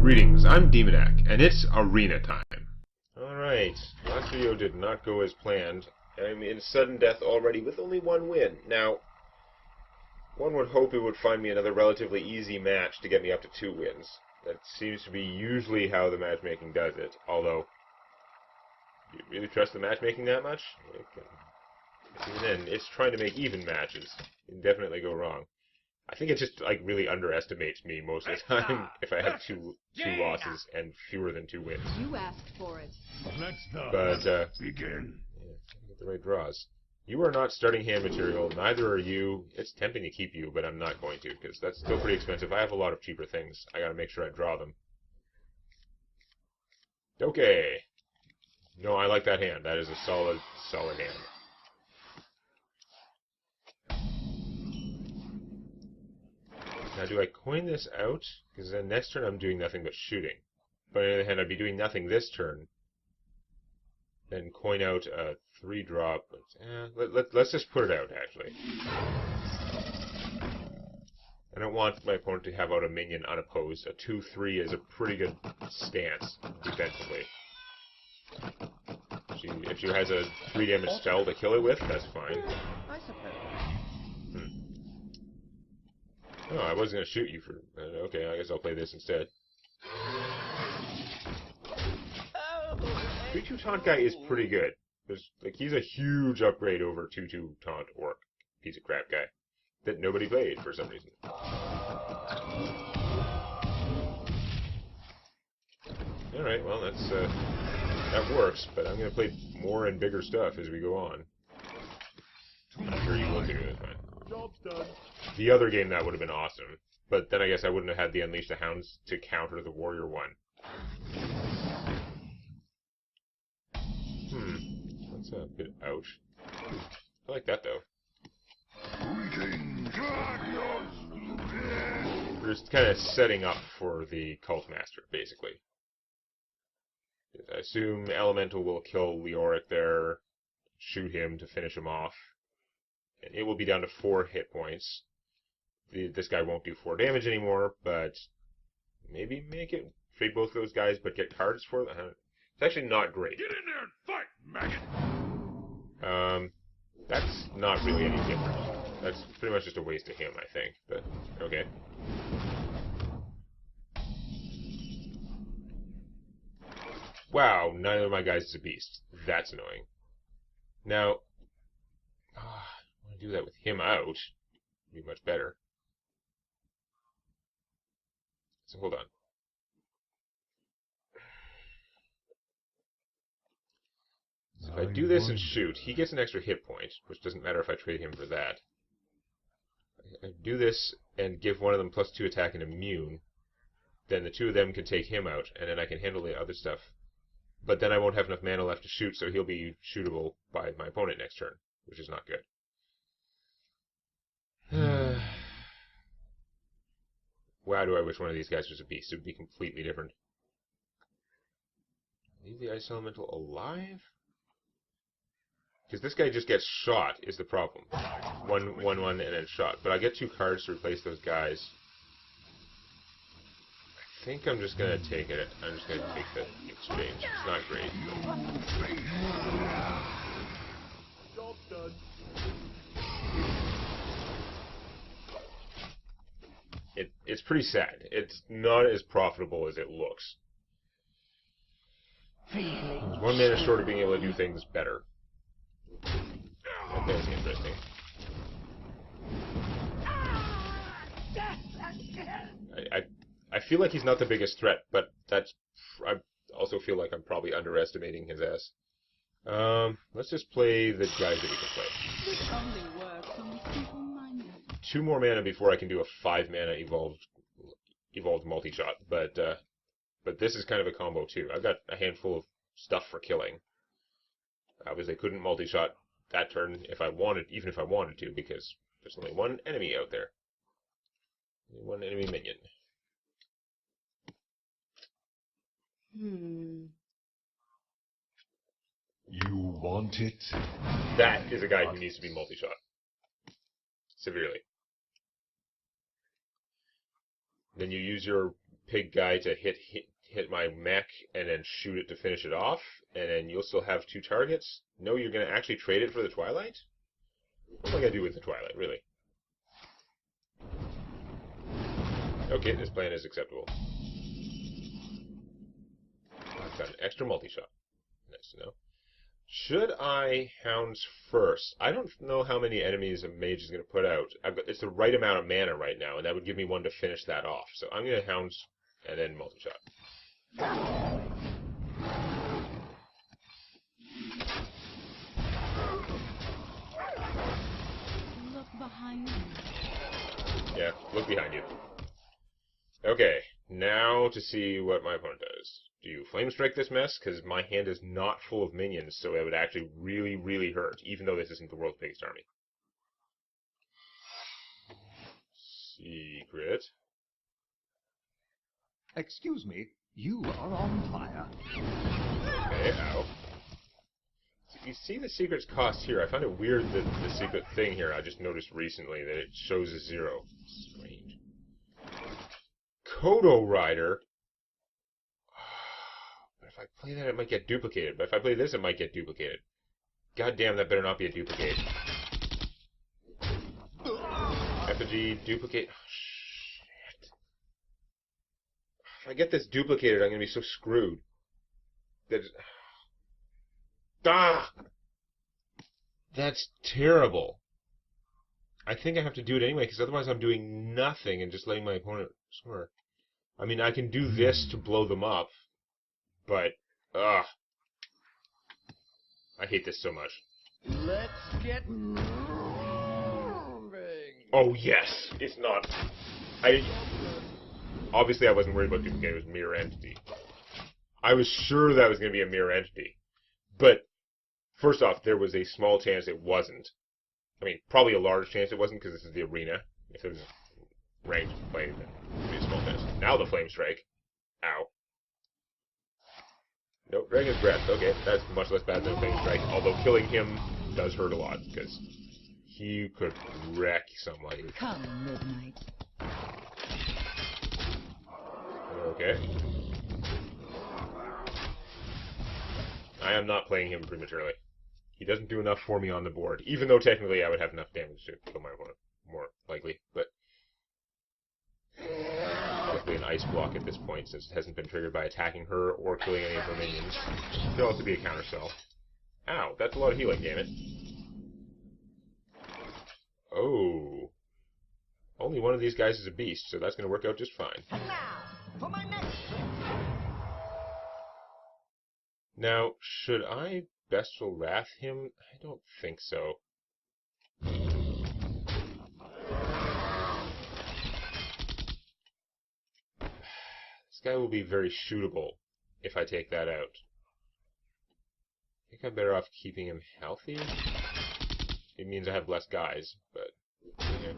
Greetings, I'm Demonac, and it's arena time. Alright, last video did not go as planned. I'm in sudden death already with only one win. Now, one would hope it would find me another relatively easy match to get me up to 2 wins. That seems to be usually how the matchmaking does it, although, do you really trust the matchmaking that much? Even then, it's trying to make even matches. You can definitely go wrong. I think it just really underestimates me most of the time if I have two losses and fewer than 2 wins. You asked for it. But begin. Yeah, get the right draws. You are not starting hand material. Neither are you. It's tempting to keep you, but I'm not going to because that's still pretty expensive. I have a lot of cheaper things. I got to make sure I draw them. Okay. No, I like that hand. That is a solid hand. Now, do I coin this out? Because then next turn I'm doing nothing but shooting. But on the other hand, I'd be doing nothing this turn. Then coin out a 3-drop. Let's just put it out, actually. I don't want my opponent to have out a minion unopposed. A 2-3 is a pretty good stance defensively. If she has a 3-damage spell to kill it with, that's fine. I suppose. Oh, I wasn't going to shoot you for... okay, I guess I'll play this instead. 3-2 taunt guy is pretty good. He's a huge upgrade over 2-2 taunt orc. Piece of crap guy. That nobody played for some reason. Alright, well, that works, but I'm going to play more and bigger stuff as we go on. I'm sure you will do this, man. Job's done. The other game, that would have been awesome. But then I guess I wouldn't have had the Unleash the Hounds to counter the Warrior one. That's a bit ouch. I like that, though. We're just kind of setting up for the Cult Master, basically. I assume Elemental will kill Leoric there, shoot him to finish him off. And it will be down to 4 hit points. This guy won't do 4 damage anymore, but maybe make it trade both of those guys, but get cards for them. It's actually not great. Get in there and fight, maggot! That's not really any different. That's pretty much just a waste of him, I think. But okay. Wow, neither of my guys is a beast. That's annoying. Now, I want to do that with him out. Would be much better. So hold on. So if I do this and shoot, he gets an extra hit point, which doesn't matter if I trade him for that. I do this and give one of them +2 attack and immune. Then the 2 of them can take him out, and then I can handle the other stuff. But then I won't have enough mana left to shoot, so he'll be shootable by my opponent next turn, which is not good. Wow, do I wish one of these guys was a beast. It would be completely different. Leave the Ice Elemental alive? Because this guy just gets shot, is the problem. 1/1 and then shot. But I get 2 cards to replace those guys. I think I'm just going to take it. I'm just going to take the exchange. It's not great. Job's done. It's pretty sad. It's not as profitable as it looks. There's 1 mana short of being able to do things better. That's interesting. I feel like he's not the biggest threat, but I also feel like I'm probably underestimating his ass. Let's just play the guys that we can play. This only works on simple-minded. 2 more mana before I can do a 5 mana evolved multi-shot, but this is kind of a combo too. I've got a handful of stuff for killing. Obviously, I couldn't multi-shot that turn even if I wanted to, because there's only 1 enemy out there. 1 enemy minion. You want it? That is a guy who needs to be multi-shot. Severely. Then you use your pig guy to hit my mech and then shoot it to finish it off, and then you'll still have 2 targets? No, you're going to actually trade it for the Twilight? What am I going to do with the Twilight, really? Okay, this plan is acceptable. I've got an extra multi-shot. Nice to know. Should I Hounds first? I don't know how many enemies a mage is going to put out. It's the right amount of mana right now, and that would give me one to finish that off. So I'm going to Hounds and then multi-shot. Look behind you. Yeah, look behind you. Okay, now to see what my opponent does. Do you Flame Strike this mess? Because my hand is not full of minions, so it would actually really, really hurt, even though this isn't the world's biggest army. Secret. Excuse me, you are on fire. Okay, ow. So you see the secret's cost here. I find it weird that the secret thing here, I just noticed recently that it shows a 0. Strange. Kodo Rider. But if I play that, it might get duplicated. But if I play this, it might get duplicated. God damn, that better not be a duplicate. Effigy, duplicate. Oh, shit. If I get this duplicated, I'm going to be so screwed. That's terrible. I think I have to do it anyway, because otherwise I'm doing nothing and just letting my opponent score. I mean, I can do this to blow them up, but, I hate this so much. Let's get moving. Oh, yes! It's not. Obviously, I wasn't worried about duplicating. It was mirror entity. I was sure that was going to be a mirror entity. But, first off, there was a small chance it wasn't. I mean, probably a large chance it wasn't, because this is the arena. If it was ranked play, then it would be a small chance. Now the Flame Strike. Ow. Nope, Dragon's Breath. Okay, that's much less bad than Flame Strike, although killing him does hurt a lot, because he could wreck somebody. Come, midnight. Okay. I am not playing him prematurely. He doesn't do enough for me on the board, even though technically I would have enough damage to kill my opponent, more likely, but definitely an ice block at this point, since it hasn't been triggered by attacking her or killing any of her minions. It could also be a counter spell. Ow, that's a lot of healing, damn it. Oh. Only one of these guys is a beast, so that's going to work out just fine. Now, for my next trick. Now, should I Bestial Wrath him? I don't think so. This guy will be very shootable if I take that out. I think I'm better off keeping him healthy. It means I have less guys, but yeah.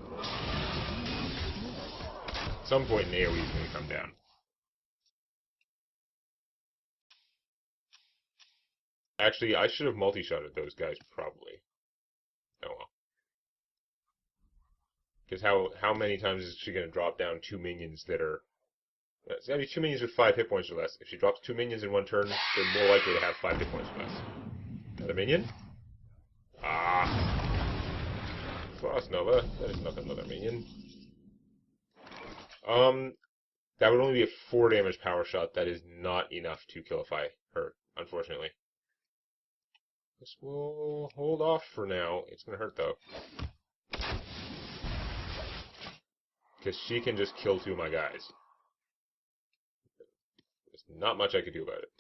At some point an AoE is going to come down. Actually, I should have multi-shotted those guys, probably. Oh well. Because how many times is she going to drop down 2 minions that are... It's going to be 2 minions with 5 hit points or less. If she drops 2 minions in one turn, they're more likely to have 5 hit points or less. Another minion? Ah. Frost Nova. That is not another minion. That would only be a 4 damage power shot. That is not enough to killify her, unfortunately. This will hold off for now. It's going to hurt, though. Because she can just kill 2 of my guys. There's not much I could do about it.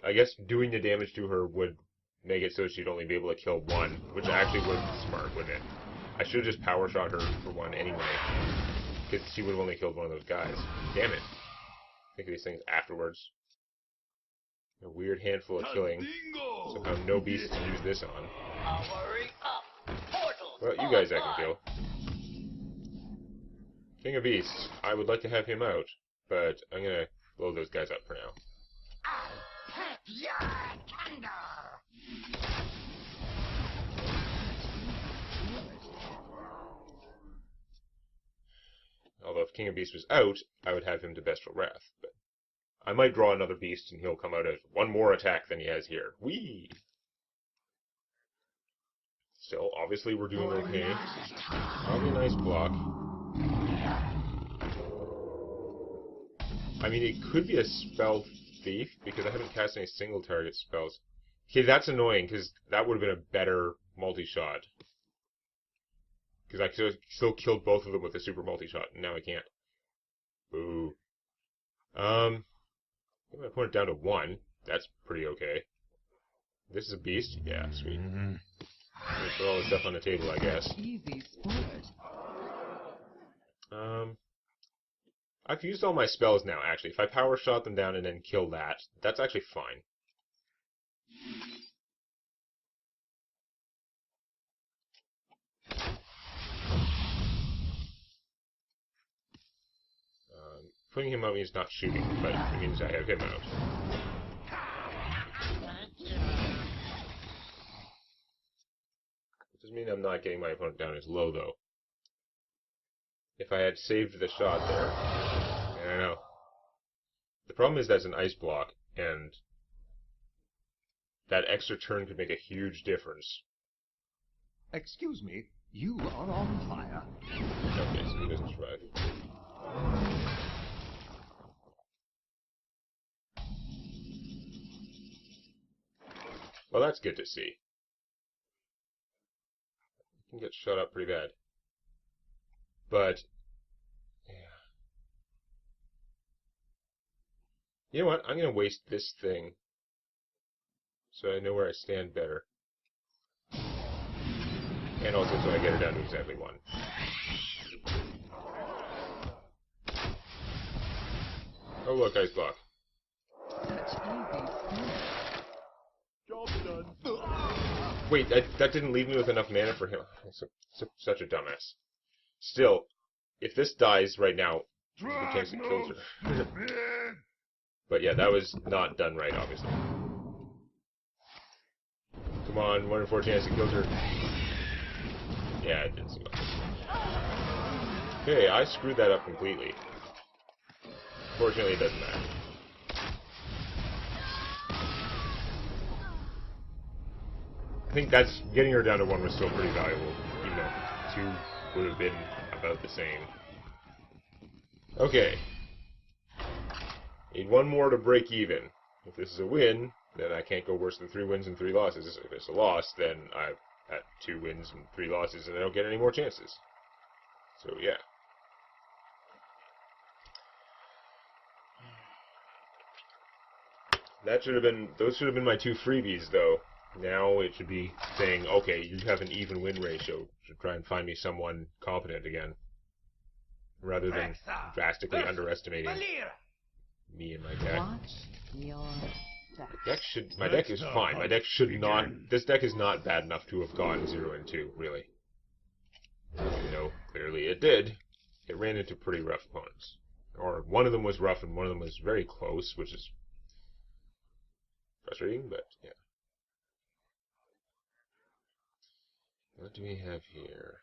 I guess doing the damage to her would make it so she'd only be able to kill 1, which actually would be smart, wouldn't it? I should have just power shot her for 1 anyway. Because she would have only killed 1 of those guys. Damn it. Think of these things afterwards. A weird handful of killing. Somehow no beasts to use this on. Well, you guys I can kill. King of Beasts. I would like to have him out, but I'm gonna blow those guys up for now. Although if King of Beasts was out, I would have him to Bestial Wrath. But I might draw another beast and he'll come out as one more attack than he has here. Whee! Still, obviously we're doing okay. Probably a nice block. I mean, it could be a Spell Thief, because I haven't cast any single target spells. Okay, that's annoying, because that would have been a better multi-shot. Because I could have still killed both of them with a super multi-shot, and now I can't. Boo. I'm gonna put it down to 1. That's pretty okay. This is a beast? Yeah, sweet. I'm gonna put all this stuff on the table, I guess. Easy sport. I've used all my spells now, actually. If I power shot them down and then kill that, that's actually fine. Putting him out means not shooting, but it means I have him out. It doesn't mean I'm not getting my opponent down as low, though. If I had saved the shot there, I don't know. The problem is that's an ice block, and that extra turn could make a huge difference. Excuse me, you are on fire. Okay, so he doesn't survive. Well, that's good to see. You can get shut up pretty bad. But, yeah. You know what? I'm going to waste this thing so I know where I stand better. And also so I get her down to exactly 1. Oh look, ice block. Such easy sport. Job done. Wait, that didn't leave me with enough mana for him. Such a dumbass. Still, if this dies right now, there's a good chance it kills her. But yeah, that was not done right, obviously. Come on, 1 in 4 chance it kills her. Yeah, it didn't seem like it. Okay, I screwed that up completely. Fortunately, it doesn't matter. I think that's getting her down to 1 was still pretty valuable, even though 2 would have been about the same. Okay. Need 1 more to break even. If this is a win, then I can't go worse than 3 wins and 3 losses. If it's a loss, then I'm at 2 wins and 3 losses, and I don't get any more chances. So yeah. Those should have been my 2 freebies, though. Now it should be saying, okay, you have an even win ratio. You should try and find me someone competent again. Rather than drastically underestimating me and my deck. Watch your step. My deck is fine. My deck should not... This deck is not bad enough to have gone 0 and 2, really. You know, clearly it did. It ran into pretty rough opponents. Or one of them was rough and one of them was very close, which is frustrating, but yeah. What do we have here?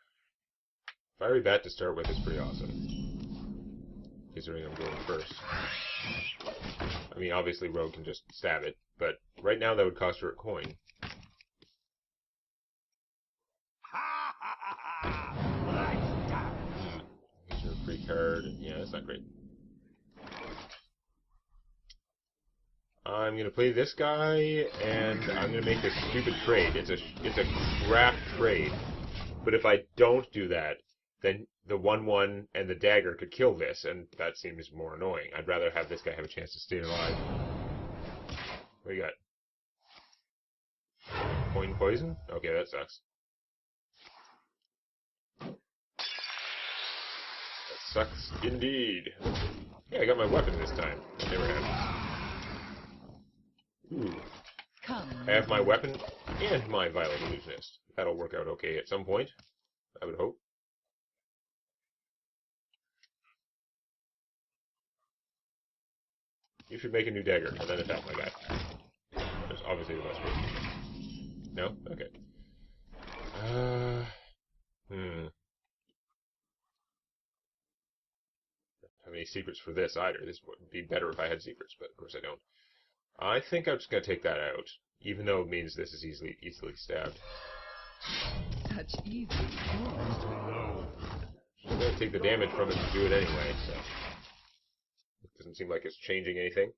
Fiery Bat to start with is pretty awesome. Considering I'm going first. I mean, obviously Rogue can just stab it, but right now that would cost her a coin. Here's her free card. Yeah, that's not great. I'm gonna play this guy, and I'm gonna make this stupid trade. It's a crap trade, but if I don't do that, then the 1/1 and the dagger could kill this, and that seems more annoying. I'd rather have this guy have a chance to stay alive. What do you got? Coin poison? Okay, that sucks. That sucks indeed. Yeah, I got my weapon this time. That never happens. Ooh. I have my weapon and my Violet Illusionist. That'll work out okay at some point, I would hope. You should make a new dagger and then attack my guy. There's obviously the best way. No? Okay. have any secrets for this either. This would be better if I had secrets, but of course I don't. I think I'm just going to take that out, even though it means this is easily stabbed. Such easy sport. I'm going to take the damage from it to do it anyway, so it doesn't seem like it's changing anything.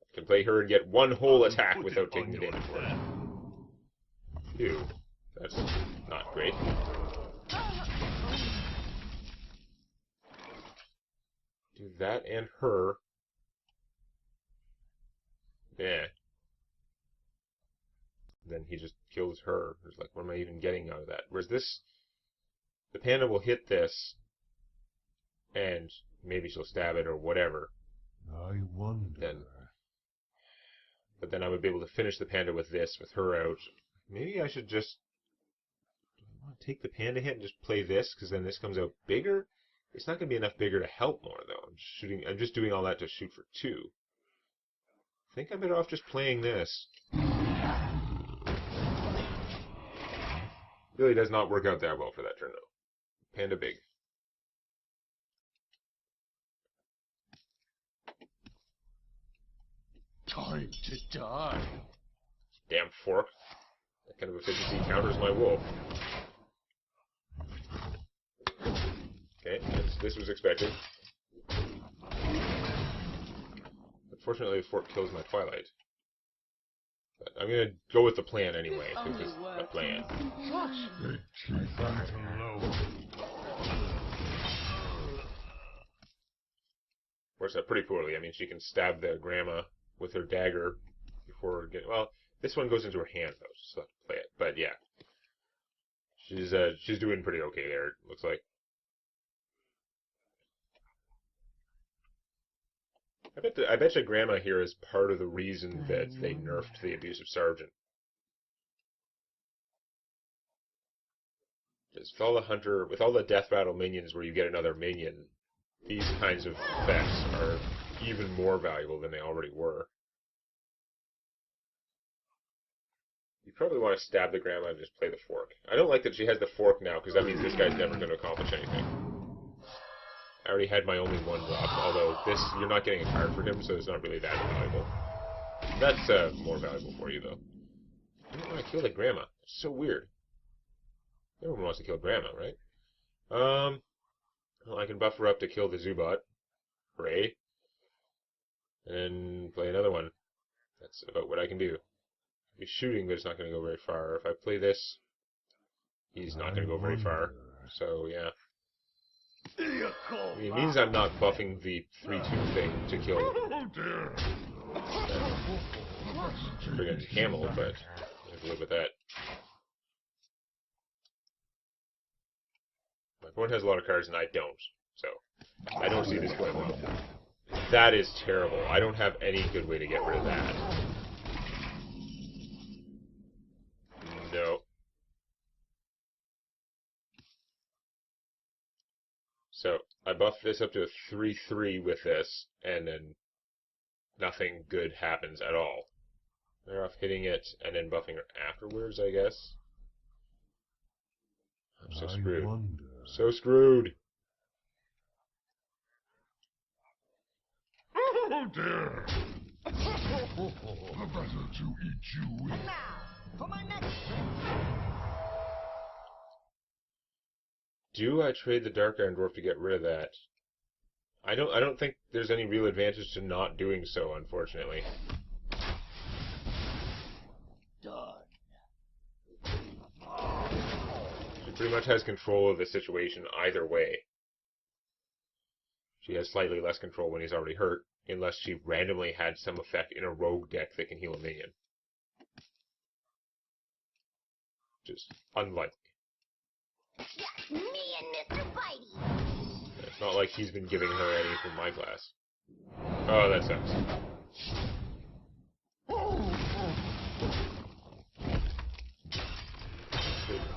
I can play her and get one whole attack without taking the damage for it. Ew, that's not great. Do that and her. Yeah. Then he just kills her. It's like, what am I even getting out of that? Whereas this, the panda will hit this, and maybe she'll stab it or whatever. I wonder. But then I would be able to finish the panda with this, with her out. Maybe I should just... Do I want to take the panda hit and just play this, because then this comes out bigger? It's not going to be enough bigger to help more, though. I'm just doing all that to shoot for 2. I think I'm better off just playing this. Really does not work out that well for that turn, though. Panda big. Time to die. Damn fork. That kind of efficiency counters my wolf. Okay, this was expected. Unfortunately, the fork kills my Twilight. But I'm going to go with the plan anyway, because it's the plan. Works out pretty poorly. I mean, she can stab the grandma with her dagger before getting... Well, this one goes into her hand, though, so I have to play it. But, yeah. She's doing pretty okay there, it looks like. I bet you Grandma here is part of the reason that they nerfed the Abusive Sergeant. Just with all the Death Rattle minions where you get another minion, these kinds of effects are even more valuable than they already were. You probably want to stab the Grandma and just play the fork. I don't like that she has the fork now, because that means this guy's never going to accomplish anything. I already had my only one dropped, although this, you're not getting a card for him, so it's not really that valuable. That's more valuable for you, though. You don't want to kill the Grandma. It's so weird. Everyone wants to kill Grandma, right? Well, I can buff her up to kill the Zubot. Hooray. And then play another one. That's about what I can do. He's shooting, but it's not going to go very far. If I play this, he's not going to go very far. So, yeah. It means I'm not buffing the 3-2 thing to kill friggin' Camel, but I have to live with that. My opponent has a lot of cards and I don't, so I don't see this going well. That is terrible. I don't have any good way to get rid of that. No. So, I buff this up to a 3-3 with this, and then nothing good happens at all. They're off hitting it, and then buffing her afterwards, I guess. I'm so screwed. So screwed! Oh dear! Better to eat you. Now, for my next trick. Do I trade the Dark Iron Dwarf to get rid of that? I don't think there's any real advantage to not doing so, unfortunately. Done. She pretty much has control of the situation either way. She has slightly less control when he's already hurt, unless she randomly had some effect in a rogue deck that can heal a minion. Just unlikely. Me and Mr. Bitey. It's not like he's been giving her any from my class. Oh, that sucks.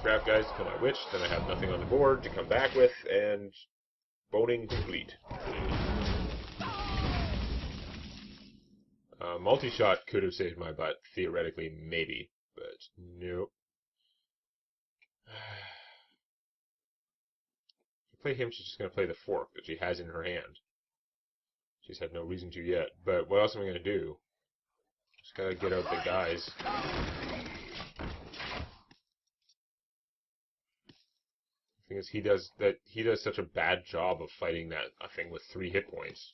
Crap, guys, to kill my witch, then I have nothing on the board to come back with, and boning complete. Multi-shot could have saved my butt, theoretically, maybe, but nope. play him, she's just going to play the fork that she has in her hand. She's had no reason to yet. But what else am I going to do? Just got to get out the guys. The thing is, he does such a bad job of fighting that thing with 3 hit points.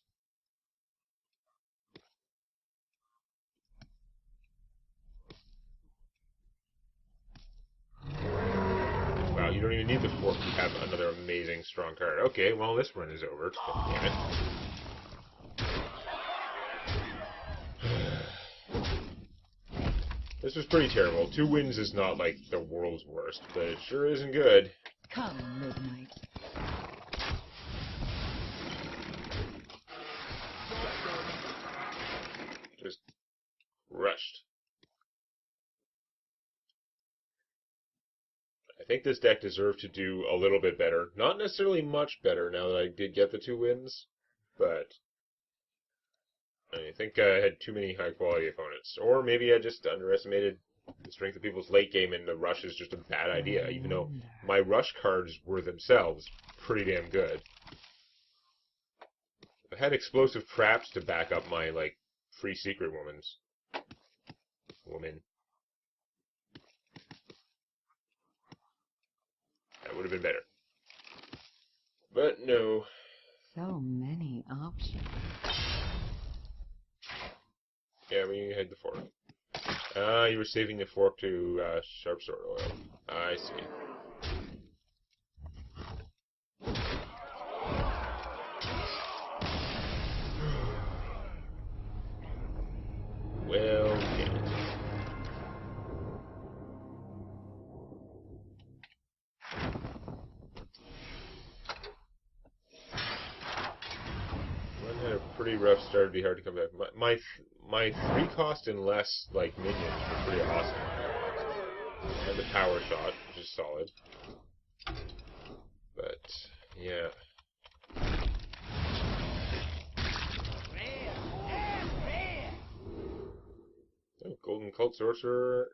Wow, you don't even need the fork. You have another amazing strong card. Okay, well, this run is over. Damn it. This was pretty terrible. 2 wins is not like the world's worst, but it sure isn't good. Come, midnight. Just rushed. I think this deck deserved to do a little bit better. Not necessarily much better now that I did get the 2 wins, but I think I had too many high-quality opponents. Or maybe I just underestimated the strength of people's late game and the rush is just a bad idea, even though my rush cards were themselves pretty damn good. I had explosive traps to back up my, like, free secret woman. That would have been better. But no. So many options. Yeah, we had the fork. Ah, you were saving the fork to sharp sword oil. I see. Well, damn it. One had a pretty rough start. It'd be hard to come back. My 3 cost and less like minions were pretty awesome. And the power shot, which is solid. But yeah. Oh, Golden Cult Sorcerer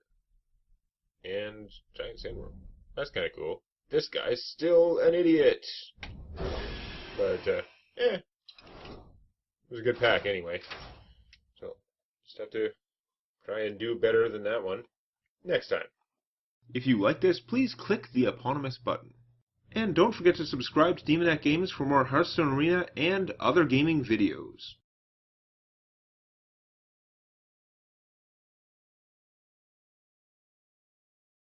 and Giant Sandworm. That's kind of cool. This guy's still an idiot. But, it was a good pack anyway. So, just have to try and do better than that one next time. If you like this, please click the eponymous button. And don't forget to subscribe to Demonac Games for more Hearthstone Arena and other gaming videos.